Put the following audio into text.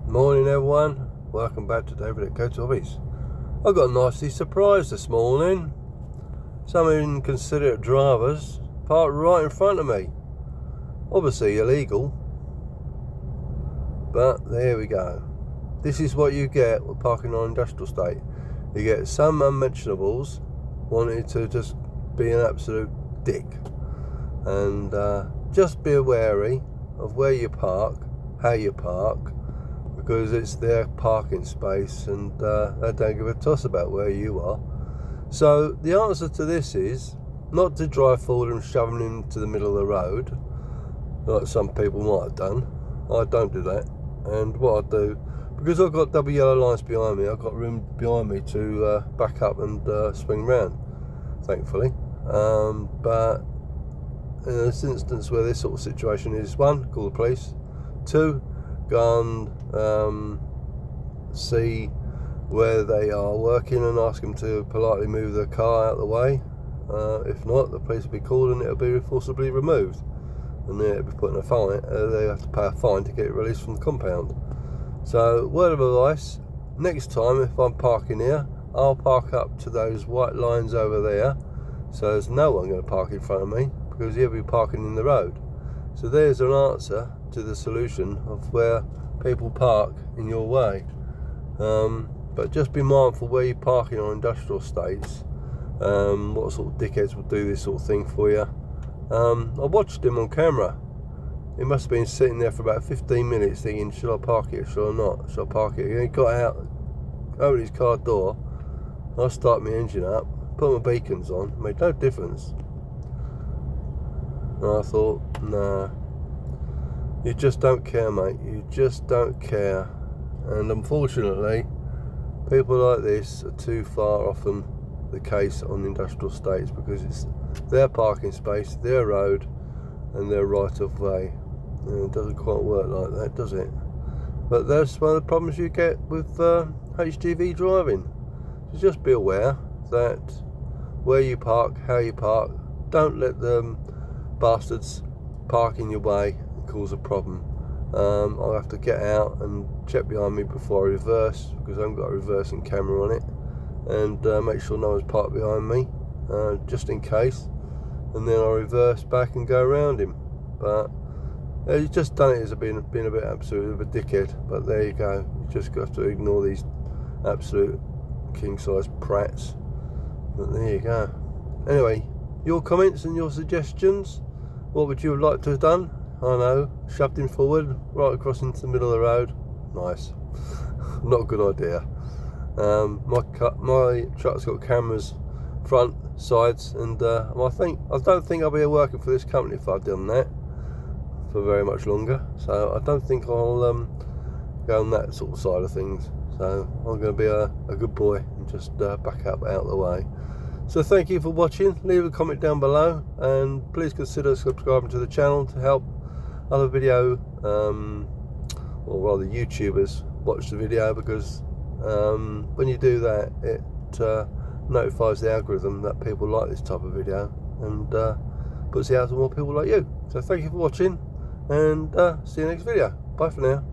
Morning everyone, welcome back to David at Coates Hobbies. I got a nicely surprised this morning. Some inconsiderate drivers parked right in front of me. Obviously illegal, but there we go. This is what you get with parking on industrial estate. You get some unmentionables wanting to just be an absolute dick. And just be wary of where you park, how you park, because it's their parking space and they don't give a toss about where you are. So the answer to this is not to drive forward and shove them into the middle of the road like some people might have done. I don't do that, and what I do, because I've got double yellow lines behind me, I've got room behind me to back up and swing round, thankfully. But in this instance where this sort of situation is, one, call the police, two, go and see where they are working and ask them to politely move their car out of the way. If not, the police will be called and it'll be forcibly removed, and they'll be put in a fine. They have to pay a fine to get it released from the compound. So, word of advice, next time if I'm parking here, I'll park up to those white lines over there, so there's no one going to park in front of me, because he'll be parking in the road. So there's an answer to the solution of where people park in your way. But just be mindful where you're parking on industrial estates. What sort of dickheads will do this sort of thing for you. I watched him on camera. He must have been sitting there for about 15 minutes thinking, should I park it, should I not, should I park it? He got out, opened his car door, I started my engine up, put my beacons on, made no difference. And I thought, nah, you just don't care, mate. You just don't care. And unfortunately, people like this are too far often the case on industrial estates, because it's their parking space, their road, and their right of way. And it doesn't quite work like that, does it? But that's one of the problems you get with HGV driving. So just be aware that where you park, how you park, don't let them bastards park in your way and cause a problem. I'll have to get out and check behind me before I reverse, because I haven't got a reversing camera on it, and make sure no one's parked behind me, just in case, and then I'll reverse back and go around him. But he's just done it as being a bit absolute of a dickhead. But there you go, you just got to ignore these absolute king-size prats. But there you go. Anyway, your comments and your suggestions. What would you have liked to have done? I know, shoved him forward, right across into the middle of the road. Nice. Not a good idea. My truck's got cameras, front, sides, and I don't think I'll be working for this company if I've done that for very much longer. So I don't think I'll go on that sort of side of things. So I'm going to be a good boy and just back up out of the way. So thank you for watching. Leave a comment down below, and please consider subscribing to the channel to help other video, or rather YouTubers, watch the video, because when you do that, it notifies the algorithm that people like this type of video, and puts it out to more people like you. So thank you for watching, and see you next video. Bye for now.